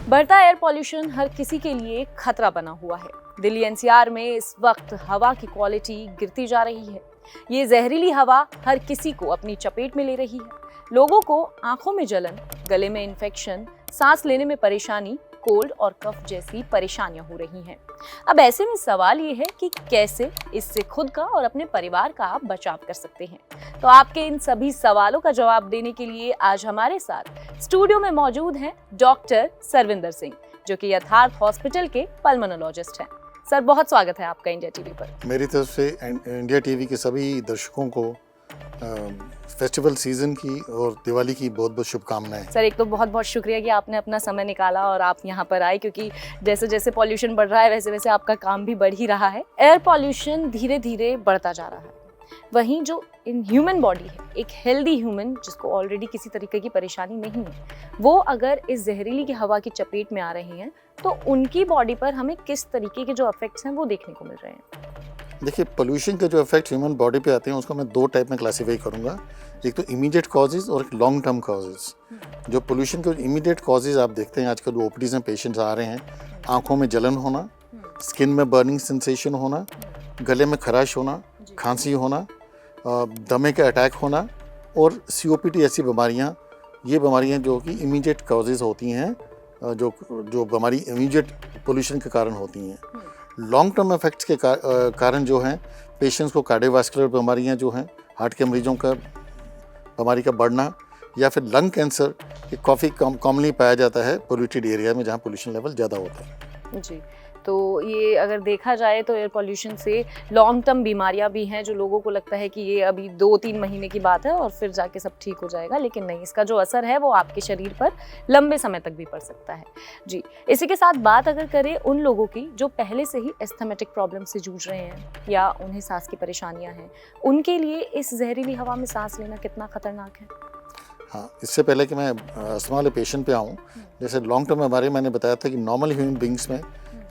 बढ़ता air pollution हर किसी के लिए खतरा बना हुआ है। दिल्ली एनसीआर में इस वक्त हवा की क्वालिटी गिरती जा रही है। ये जहरीली हवा हर किसी को अपनी चपेट में ले रही है। लोगों को आंखों में जलन, गले में इन्फेक्शन, सांस लेने में परेशानी, कोल्ड और कफ जैसी परेशानियां हो रही हैं। अब ऐसे में सवाल ये है कि कैसे इससे खुद का और अपने परिवार का आप बचाव कर सकते हैं। तो आपके इन सभी सवालों का जवाब देने के लिए आज हमारे साथ स्टूडियो में मौजूद हैं डॉक्टर सरविंदर सिंह, जो कि यथार्थ हॉस्पिटल के पल्मोनोलॉजिस्ट हैं। सर, बहुत स्वागत है आपका इंडिया टीवी पर। मेरी तरफ से इंडिया टीवी के सभी दर्शकों को फेस्टिवल सीजन की और दिवाली की बहुत बहुत शुभकामनाएं। सर, एक तो बहुत बहुत शुक्रिया कि आपने अपना समय निकाला और आप यहाँ पर आए, क्योंकि जैसे जैसे पॉल्यूशन बढ़ रहा है वैसे वैसे आपका काम भी बढ़ ही रहा है। एयर पॉल्यूशन धीरे धीरे बढ़ता जा रहा है। वहीं जो इन ह्यूमन बॉडी है, एक हेल्दी ह्यूमन जिसको ऑलरेडी किसी तरीके की परेशानी नहीं है, वो अगर इस जहरीली की हवा की चपेट में आ रहे हैं तो उनकी बॉडी पर हमें किस तरीके के जो इफेक्ट्स हैं वो देखने को मिल रहे हैं। देखिए, पोल्यूशन के जो इफेक्ट ह्यूमन बॉडी पे आते हैं उसको मैं दो टाइप में क्लासीफाई करूंगा। एक तो इमीडिएट कॉजेज और एक लॉन्ग टर्म कॉजेज। जो पोल्यूशन के इमीडिएट कॉजेज आप देखते हैं आजकल ओपीडीज में पेशेंट्स आ रहे हैं, आंखों में जलन होना, स्किन में बर्निंग सेंसेशन होना, गले में खराश होना, खांसी होना, दमे के अटैक होना और COPD ऐसी बीमारियाँ। ये बीमारियाँ जो कि इमीडिएट कॉजेज होती हैं, जो बीमारी इमीडिएट पोल्यूशन के कारण होती हैं। लॉन्ग टर्म इफेक्ट्स के कारण जो हैं, पेशेंट्स को कार्डियोवास्कुलर बीमारियां जो हैं, हार्ट के मरीजों का बीमारी का बढ़ना, या फिर लंग कैंसर, ये काफ़ी कॉमनली पाया जाता है पोल्यूटेड एरिया में जहां पोल्यूशन लेवल ज़्यादा होता है। जी, तो ये अगर देखा जाए तो एयर पॉल्यूशन से लॉन्ग टर्म बीमारियां भी हैं, जो लोगों को लगता है कि ये अभी 2-3 महीने की बात है और फिर जाके सब ठीक हो जाएगा, लेकिन नहीं, इसका जो असर है वो आपके शरीर पर लंबे समय तक भी पड़ सकता है। जी, इसी के साथ बात अगर करें उन लोगों की जो पहले से ही एस्थमेटिक प्रॉब्लम से जूझ रहे हैं या उन्हें सांस की परेशानियाँ हैं, उनके लिए इस जहरीली हवा में सांस लेना कितना खतरनाक है? हाँ, इससे पहले कि मैं अस्थमा वाले पेशेंट पे आऊँ, जैसे लॉन्ग टर्म बीमारी मैंने बताया था कि नॉर्मल ह्यूमन बींग्स में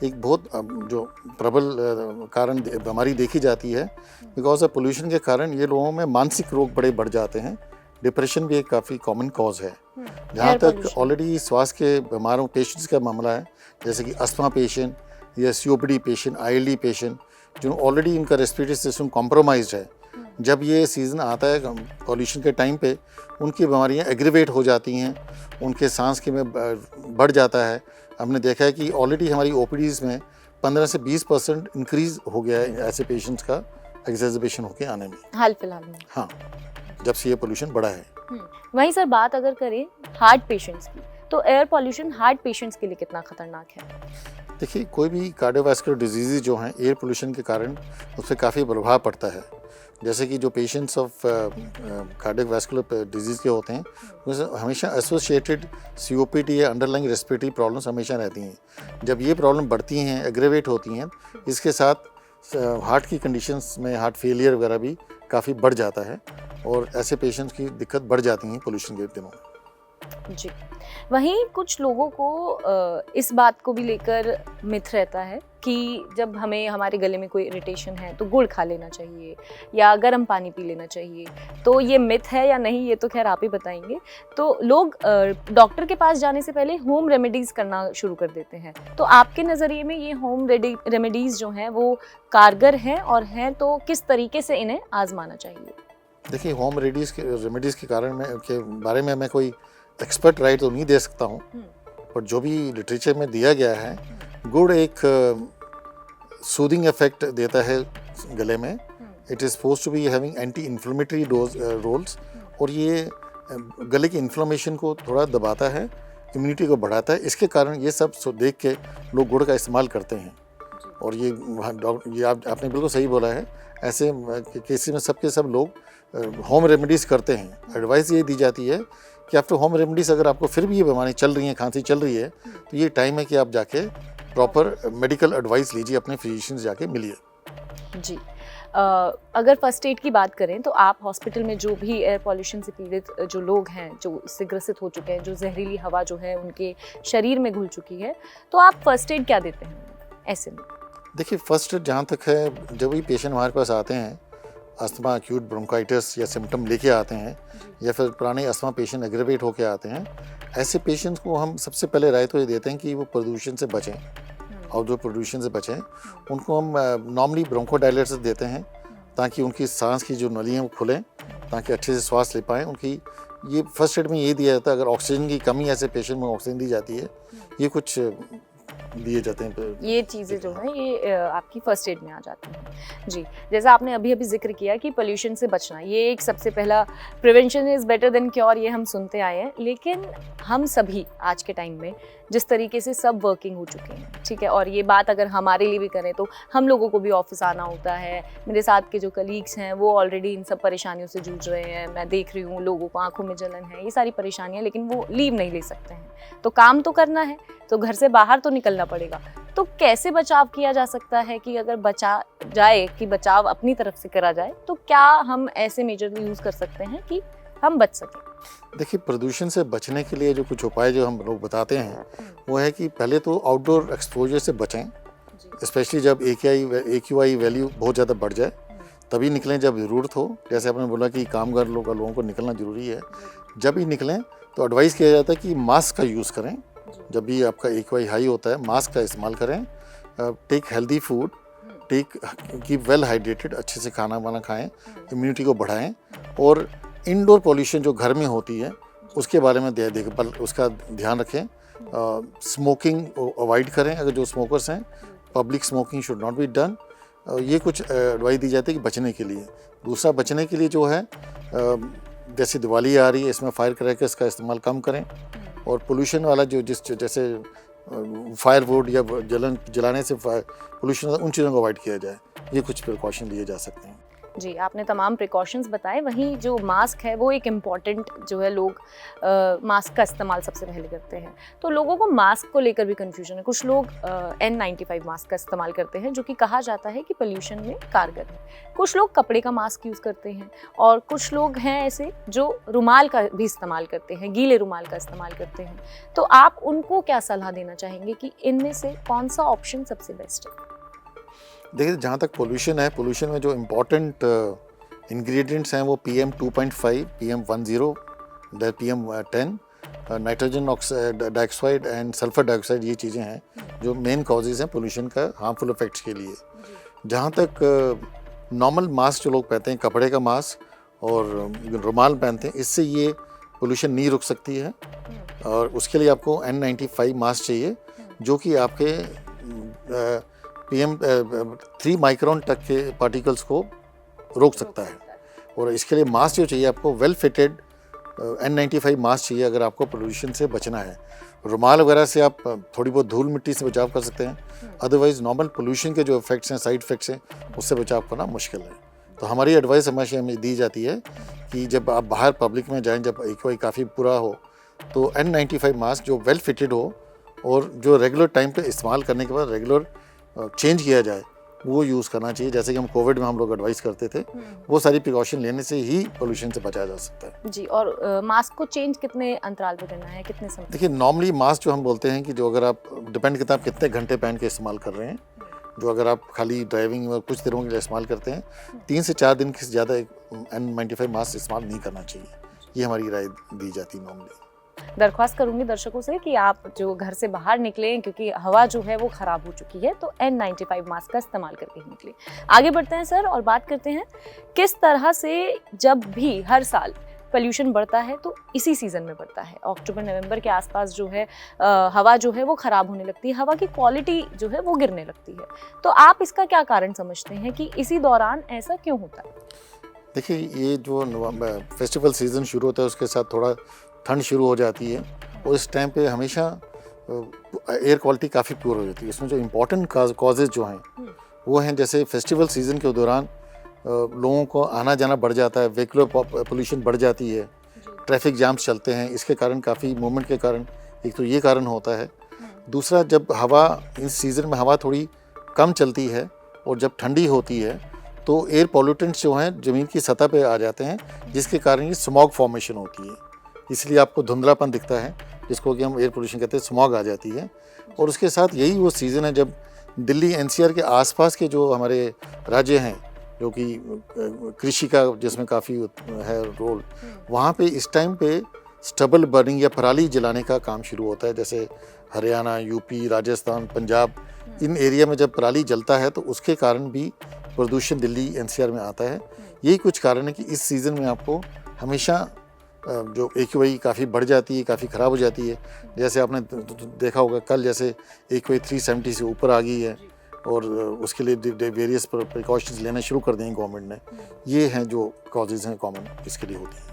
एक बहुत जो प्रबल कारण बीमारी देखी जाती है, बिकॉज ऑफ पोल्यूशन के कारण ये लोगों में मानसिक रोग बड़े बढ़ जाते हैं। डिप्रेशन भी एक काफ़ी कॉमन कॉज है। जहाँ तक ऑलरेडी श्वास के बीमारों पेशेंट्स का मामला है, जैसे कि अस्थमा पेशेंट या COPD पेशेंट, ILD पेशेंट, जो ऑलरेडी इनका रेस्पिरेटरी सिस्टम कॉम्प्रोमाइज्ड है, जब ये सीज़न आता है पॉल्यूशन के टाइम पे, उनकी बीमारियाँ एग्रीवेट हो जाती हैं, उनके सांस के में बढ़ जाता है। हमने देखा है कि ऑलरेडी हमारी OPDs में 15 से 20% इंक्रीज़ हो गया है ऐसे पेशेंट्स का एक्सेजरेशन होके आने में, हाल फिलहाल में। हाँ, जब से ये पोल्यूशन बढ़ा है। वहीं सर बात अगर करें हार्ट पेशेंट्स की, तो एयर पॉल्यूशन हार्ट पेशेंट्स के लिए कितना खतरनाक है? देखिए, कोई भी कार्डियोवास्कुलर डिजीज़ जो हैं, एयर पोल्यूशन के कारण उस पर काफ़ी प्रभाव पड़ता है। जैसे कि जो पेशेंट्स ऑफ कार्डियोवास्कुलर डिजीज़ के होते हैं, उसमें हमेशा एसोसिएटेड COPD या अंडरलाइंग रेस्पिरेटरी प्रॉब्लम्स हमेशा रहती हैं। जब ये प्रॉब्लम बढ़ती हैं, एग्रेवेट होती हैं, इसके साथ हार्ट की कंडीशंस में हार्ट फेलियर वगैरह भी काफ़ी बढ़ जाता है और ऐसे पेशेंट्स की दिक्कत बढ़ जाती हैं पोल्यूशन के दिनों में। जी, वहीं कुछ लोगों को इस बात को भी लेकर मिथ रहता है कि जब हमें हमारे गले में कोई इरिटेशन है तो गुड़ खा लेना चाहिए या गर्म पानी पी लेना चाहिए। तो ये मिथ है या नहीं, ये तो खैर आप ही बताएंगे। तो लोग डॉक्टर के पास जाने से पहले होम रेमेडीज़ करना शुरू कर देते हैं। तो आपके नज़रिए में ये होम रेमेडीज़ जो हैं वो कारगर हैं, और हैं तो किस तरीके से इन्हें आजमाना चाहिए? देखिए, होम रेमेडीज़ के बारे में मैं कोई एक्सपर्ट राइट तो नहीं दे सकता हूँ, पर जो भी लिटरेचर में दिया गया है, गुड़ एक सूदिंग इफेक्ट देता है गले में। It is supposed to be having anti inflammatory roles, और ये गले की इन्फ्लेमेशन को थोड़ा दबाता है, इम्यूनिटी को बढ़ाता है। इसके कारण ये सब देख के लोग गुड़ का इस्तेमाल करते हैं। और ये आपने बिल्कुल सही बोला है, ऐसे केसेस में सबके सब लोग होम रेमेडीज़ करते हैं। एडवाइस ये दी जाती है कि आफ्टर होम रेमेडीज़ अगर आपको फिर भी ये बीमारी चल रही है, खांसी चल रही है, तो ये टाइम है कि आप जाके प्रॉपर मेडिकल एडवाइस लीजिए, अपने फिजिशियन जाके मिलिए। जी, अगर फर्स्ट एड की बात करें तो आप हॉस्पिटल में जो भी एयर पॉल्यूशन से पीड़ित जो लोग हैं, जो इससे ग्रसित हो चुके हैं, जो जहरीली हवा जो है उनके शरीर में घुल चुकी है, तो आप फर्स्ट एड क्या देते हैं ऐसे में? देखिए, फर्स्ट एड जहाँ तक है, जब भी पेशेंट हमारे पास आते हैं अस्थमा, एक्यूट ब्रोंकाइटिस या सिम्टम लेके आते हैं, या फिर पुराने अस्थमा पेशेंट एग्रेवेट होके आते हैं, ऐसे पेशेंट्स को हम सबसे पहले राय तो ये देते हैं कि वो प्रदूषण से बचें, आउटडोर प्रदूषण से बचें। उनको हम नॉर्मली ब्रोंकोडायलेटर्स देते हैं ताकि उनकी सांस की जो नली हैं वो खुलें, ताकि अच्छे से श्वास ले पाएँ। उनकी ये फर्स्ट एड में ये दिया जाता है, अगर ऑक्सीजन की कमी ऐसे पेशेंट में ऑक्सीजन दी जाती है, ये कुछ दिए जाते हैं। ये चीज़ें जो हैं ये आपकी फर्स्ट एड में आ जाती हैं। जी, जैसा आपने अभी जिक्र किया कि पोल्यूशन से बचना, ये एक सबसे पहला prevention is better than cure, ये हम सुनते आए हैं। लेकिन हम सभी आज के टाइम में जिस तरीके से सब वर्किंग हो चुके हैं, ठीक है, और ये बात अगर हमारे लिए भी करें तो हम लोगों को भी ऑफिस आना होता है। मेरे साथ के जो कलीग्स हैं वो ऑलरेडी इन सब परेशानियों से जूझ रहे हैं। मैं देख रही हूँ लोगों को आंखों में जलन है, ये सारी परेशानियाँ, लेकिन वो लीव नहीं ले सकते हैं। तो काम तो करना है, तो घर से बाहर तो निकलना पड़ेगा। तो कैसे बचाव किया जा सकता है कि अगर बचा जाए, कि बचाव अपनी तरफ से करा जाए, तो क्या हम ऐसे मेजर यूज़ कर सकते हैं कि हम बच सकें? देखिए, प्रदूषण से बचने के लिए जो कुछ उपाय जो हम लोग बताते हैं वो है कि पहले तो आउटडोर एक्सपोजर से बचें, स्पेशली जब AQI वैल्यू बहुत ज़्यादा बढ़ जाए तभी निकलें जब ज़रूरत हो। जैसे आपने बोला कि कामगार लोगों को निकलना ज़रूरी है, जब भी निकलें तो एडवाइस किया जाता है कि मास्क का यूज़ करें। जब भी आपका AQI हाई होता है, मास्क का इस्तेमाल करें। Take healthy food, keep well hydrated, अच्छे से खाना वाना खाएं, इम्यूनिटी को बढ़ाएं। और इंडोर पॉल्यूशन जो घर में होती है उसके बारे में देखभाल, उसका ध्यान रखें। स्मोकिंग अवॉइड करें, अगर जो स्मोकर्स हैं, public smoking should not be done. ये कुछ एडवाइस दी जाती है कि बचने के लिए। दूसरा, बचने के लिए जो है, जैसे दिवाली आ रही है, इसमें फायर क्रैकर्स का इस्तेमाल कम करें। और पोल्यूशन वाला जैसे फायरवुड या जलाने से पोल्यूशन, उन चीज़ों को अवॉइड किया जाए। ये कुछ प्रिकॉशन लिए जा सकते हैं। जी, आपने तमाम प्रिकॉशंस बताए। वहीं जो मास्क है वो एक इम्पॉर्टेंट जो है, लोग मास्क का इस्तेमाल सबसे पहले करते हैं। तो लोगों को मास्क को लेकर भी कन्फ्यूजन है। कुछ लोग N95 मास्क का इस्तेमाल करते हैं जो कि कहा जाता है कि पोल्यूशन में कारगर है। कुछ लोग कपड़े का मास्क यूज़ करते हैं, और कुछ लोग हैं ऐसे जो रुमाल का भी इस्तेमाल करते हैं, गीले रुमाल का इस्तेमाल करते हैं। तो आप उनको क्या सलाह देना चाहेंगे कि इनमें से कौन सा ऑप्शन सबसे बेस्ट है? देखिए, जहाँ तक पोल्यूशन है, पोल्यूशन में जो इम्पोर्टेंट इंग्रेडिएंट्स हैं वो PM2.5, PM10, PM10, nitrogen dioxide and sulphur dioxide, ये चीज़ें हैं जो मेन कॉजेज़ हैं पोल्यूशन का, हार्मफुल इफेक्ट्स के लिए। जहाँ तक नॉर्मल मास्क जो लोग पहनते हैं, कपड़े का मास्क और रुमाल पहनते हैं, इससे ये पोल्यूशन नहीं रुक सकती है। और उसके लिए आपको N95 मास्क चाहिए जो कि आपके PM3 माइक्रोन तक के पार्टिकल्स को रोक सकता है। और इसके लिए मास्क जो चाहिए आपको, वेल फिटेड N95 मास्क चाहिए अगर आपको पोल्यूशन से बचना है। रुमाल वगैरह से आप थोड़ी बहुत धूल मिट्टी से बचाव कर सकते हैं, अदरवाइज नॉर्मल पोल्यूशन के जो इफेक्ट्स हैं, साइड इफेक्ट्स हैं, उससे बचाव करना मुश्किल है। तो हमारी एडवाइस हमेशा हमें दी जाती है कि जब आप बाहर पब्लिक में जाएं, जब AQI काफ़ी बुरा हो, तो N95 मास्क जो वेल फिटेड हो और जो रेगुलर टाइम पे इस्तेमाल करने के बाद रेगुलर चेंज किया जाए, वो यूज़ करना चाहिए। जैसे कि हम कोविड में हम लोग एडवाइस करते थे, वो सारी प्रिकॉशन लेने से ही पोल्यूशन से बचाया जा सकता है। जी, और मास्क को चेंज कितने अंतराल पे करना है, कितने समय? देखिए, नॉर्मली मास्क जो हम बोलते हैं कि जो अगर आप, डिपेंड करता है आप कितने घंटे पहन के इस्तेमाल कर रहे हैं। जो अगर आप खाली ड्राइविंग में कुछ दिनों के लिए इस्तेमाल करते हैं, 3 से 4 दिन से ज़्यादा N95 मास्क इस्तेमाल नहीं करना चाहिए। ये हमारी राय दी जाती है नॉर्मली। दरख्वास्त करूंगी दर्शकों से कि आप जो घर से बाहर निकलें, क्योंकि हवा जो है वो खराब हो चुकी है, तो N95 मास्क का इस्तेमाल करके ही निकलें। आगे बढ़ते हैं सर और बात करते हैं किस तरह से जब भी हर साल पोल्यूशन बढ़ता है तो इसी सीज़न में बढ़ता है, अक्टूबर नवंबर के आसपास जो है हवा जो है वो ख़राब होने लगती है, हवा की क्वालिटी जो है वो गिरने लगती है। तो आप इसका क्या कारण समझते हैं कि इसी दौरान ऐसा क्यों होता है? देखिए, ये जो फेस्टिवल सीज़न शुरू होता है उसके साथ थोड़ा ठंड शुरू हो जाती है, और इस टाइम पे हमेशा एयर क्वालिटी काफ़ी पुअर हो जाती है। इसमें जो इम्पोर्टेंट कॉजेज़ जो हैं वो हैं, जैसे फेस्टिवल सीज़न के दौरान लोगों को आना जाना बढ़ जाता है, व्हीकुलर पोल्यूशन बढ़ जाती है, ट्रैफिक जाम्स चलते हैं, इसके कारण काफ़ी मूवमेंट के कारण एक तो ये कारण होता है। दूसरा, जब हवा, इस सीज़न में हवा थोड़ी कम चलती है और जब ठंडी होती है तो एयर पॉल्यूटेंट्स जो हैं ज़मीन की सतह पे आ जाते हैं, जिसके कारण ये स्मॉग फॉर्मेशन होती है। इसलिए आपको धुंधलापन दिखता है, जिसको कि हम एयर पोल्यूशन कहते हैं, स्मॉग आ जाती है। और उसके साथ यही वो सीज़न है जब दिल्ली एनसीआर के आसपास के जो हमारे राज्य हैं, जो कि कृषि का जिसमें काफ़ी है रोल, वहाँ पे इस टाइम पे स्टबल बर्निंग या पराली जलाने का काम शुरू होता है। जैसे हरियाणा, यूपी, राजस्थान, पंजाब, इन एरिया में जब पराली जलता है तो उसके कारण भी प्रदूषण दिल्ली एनसीआर में आता है। यही कुछ कारण है कि इस सीज़न में आपको हमेशा जो AQI काफ़ी बढ़ जाती है, काफ़ी ख़राब हो जाती है। जैसे आपने देखा होगा कल जैसे AQI 370 से ऊपर आ गई है, और उसके लिए वेरियस प्रिकॉशंस लेना शुरू कर देंगे गवर्नमेंट ने। ये हैं जो कॉजेज़ हैं कॉमन इसके लिए होती हैं।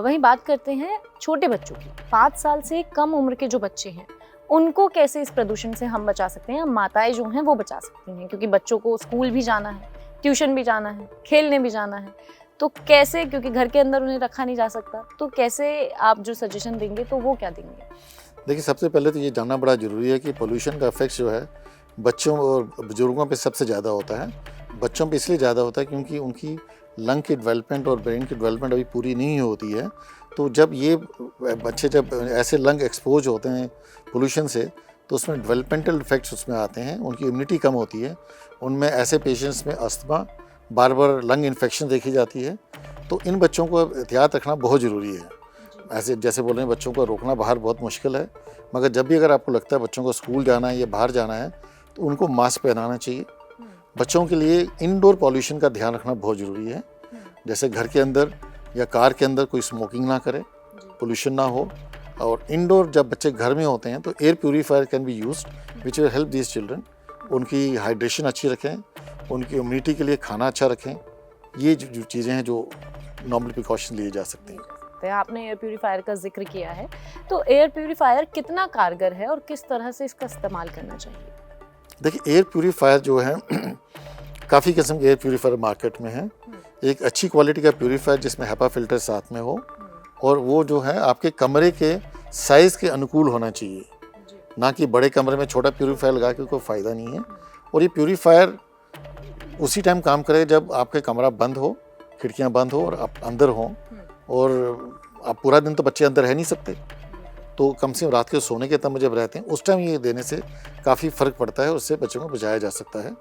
वहीं बात करते हैं छोटे बच्चों की। 5 साल से कम उम्र के जो बच्चे हैं, उनको कैसे इस प्रदूषण से हम बचा सकते हैं, माताएं जो हैं वो बचा सकती हैं, क्योंकि बच्चों को स्कूल भी जाना है, ट्यूशन भी जाना है, खेलने भी जाना है, तो कैसे, क्योंकि घर के अंदर उन्हें रखा नहीं जा सकता, तो कैसे आप जो सजेशन देंगे तो वो क्या देंगे? देखिए, सबसे पहले तो ये जानना बड़ा ज़रूरी है कि पोल्यूशन का इफेक्ट जो है बच्चों और बुजुर्गों पे सबसे ज़्यादा होता है। बच्चों पे इसलिए ज़्यादा होता है क्योंकि उनकी लंग की डेवलपमेंट और ब्रेन की डेवलपमेंट अभी पूरी नहीं होती है। तो जब ये बच्चे जब ऐसे लंग एक्सपोज होते हैं पोल्यूशन से, तो उसमें डेवलपमेंटल इफेक्ट्स उसमें आते हैं, उनकी इम्यूनिटी कम होती है। उनमें ऐसे पेशेंट्स में अस्थमा, बार बार लंग इन्फेक्शन देखी जाती है। तो इन बच्चों को एहतियात रखना बहुत ज़रूरी है। ऐसे जैसे बोल रहे हैं, बच्चों को रोकना बाहर बहुत मुश्किल है, मगर जब भी अगर आपको लगता है बच्चों को स्कूल जाना है या बाहर जाना है, तो उनको मास्क पहनाना चाहिए। बच्चों के लिए इंडोर पॉल्यूशन का ध्यान रखना बहुत ज़रूरी है। जैसे घर के अंदर या कार के अंदर कोई स्मोकिंग ना करे, पोल्यूशन ना हो। और इंडोर जब बच्चे घर में होते हैं तो air purifier can be used which will help these children. उनकी हाइड्रेशन अच्छी रखें, उनकी इम्यूनिटी के लिए खाना अच्छा रखें। ये जो चीज़ें हैं जो नॉर्मल प्रिकॉशन लिए जा सकते हैं। आपने एयर प्यूरीफायर का जिक्र किया है, तो एयर प्यूरीफायर कितना कारगर है और किस तरह से इसका इस्तेमाल करना चाहिए? देखिए, एयर प्यूरीफायर जो है काफ़ी किस्म के एयर प्यूरीफायर मार्केट में है। एक अच्छी क्वालिटी का प्यूरीफायर जिसमें HEPA फिल्टर साथ में हो, और वो जो है आपके कमरे के साइज़ के अनुकूल होना चाहिए, ना कि बड़े कमरे में छोटा प्यूरीफायर लगा के कोई फ़ायदा नहीं है। और ये प्यूरीफायर उसी टाइम काम करे जब आपके कमरा बंद हो, खिड़कियाँ बंद हो और आप अंदर हों। और आप पूरा दिन तो बच्चे अंदर रह नहीं सकते, तो कम से कम रात के सोने के तब जब रहते हैं उस टाइम ये देने से काफ़ी फ़र्क पड़ता है, उससे बच्चों को बचाया जा सकता है।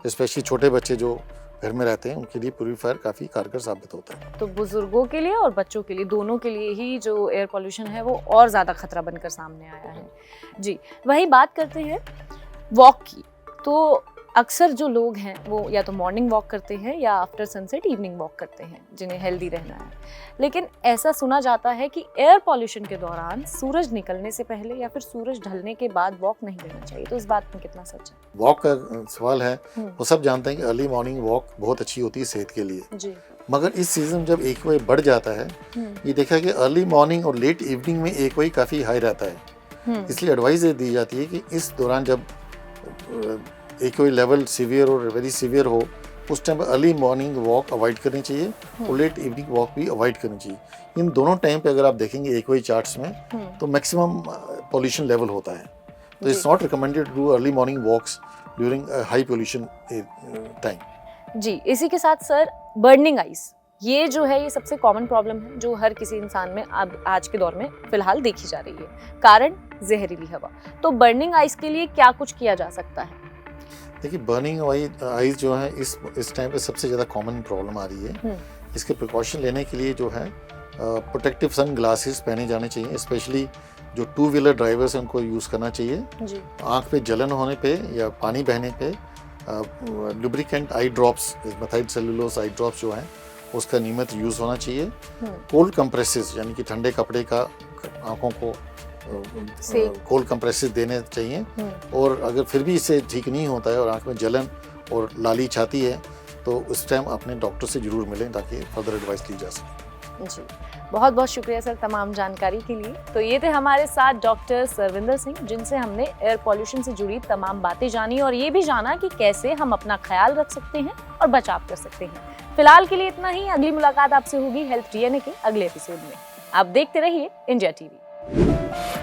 स्पेशली छोटे बच्चे जो घर में रहते हैं उनके लिए प्यूरीफायर काफ़ी कारगर साबित होता है। तो बुजुर्गों के लिए और बच्चों के लिए, दोनों के लिए ही जो एयर पॉल्यूशन है वो और ज़्यादा खतरा बनकर सामने आया है। जी, वही बात करते हैं वॉक की। तो अक्सर जो लोग हैं वो या तो मॉर्निंग वॉक करते हैं या आफ्टर सनसेट इवनिंग वॉक करते हैं, जिन्हें हेल्दी रहना है। लेकिन ऐसा सुना जाता है कि एयर पॉल्यूशन के दौरान सूरज निकलने से पहले या फिर सूरज ढलने के बाद वॉक नहीं करना चाहिए, तो इस बात में कितना सच है? वॉक का सवाल है, वो सब जानते हैं कि अर्ली मॉर्निंग वॉक बहुत अच्छी होती है सेहत के लिए जी। मगर इस सीज़न जब AQI बढ़ जाता है, ये देखा कि अर्ली मॉर्निंग और लेट इवनिंग में AQI काफ़ी हाई रहता है। इसलिए एडवाइस ये दी जाती है कि इस दौरान जब AQI लेवल सीवियर और वेरी सीवियर हो, उस time early morning walk avoid करनी चाहिए और लेट इवनिंग वॉक भी अवॉइड करनी चाहिए। इन दोनों टाइम पे अगर आप देखेंगे AQI चार्ट्स में, तो मैक्सिमम पॉल्यूशन लेवल होता है। तो it's not recommended to do early morning walks during high pollution time. जी, इसी के साथ सर, बर्निंग आइज, ये जो है ये सबसे कॉमन प्रॉब्लम है जो हर किसी इंसान में अब आज के दौर में फिलहाल देखी जा रही है। कारण जहरीली हवा। तो बर्निंग आइज के लिए क्या कुछ किया जा सकता है? देखिए, बर्निंग आइज जो है इस टाइम पे सबसे ज़्यादा कॉमन प्रॉब्लम आ रही है। इसके प्रिकॉशन लेने के लिए जो है प्रोटेक्टिव सन ग्लासेस पहने जाने चाहिए। स्पेशली जो 2 व्हीलर ड्राइवर्स हैं उनको यूज़ करना चाहिए। आँख पे जलन होने पे या पानी बहने पे lubricant eye drops, methyl cellulose eye drops जो हैं उसका नियमित यूज़ होना चाहिए। कोल्ड कंप्रेसेस यानी कि ठंडे कपड़े का आँखों को कोल्ड कंप्रेसेस देने चाहिए। और अगर फिर भी इससे ठीक नहीं होता है और आँख में जलन और लाली छाती है, तो उस टाइम अपने डॉक्टर से ज़रूर मिलें ताकि फर्दर एडवाइस ली जा सके। जी, बहुत बहुत शुक्रिया सर तमाम जानकारी के लिए। तो ये थे हमारे साथ डॉक्टर सरविंदर सिंह, जिनसे हमने एयर पॉल्यूशन से जुड़ी तमाम बातें जानी और ये भी जाना कि कैसे हम अपना ख्याल रख सकते हैं और बचाव कर सकते हैं। फिलहाल के लिए इतना ही। अगली मुलाकात आपसे होगी हेल्थ DNA के अगले एपिसोड में। आप देखते रहिए इंडिया TV।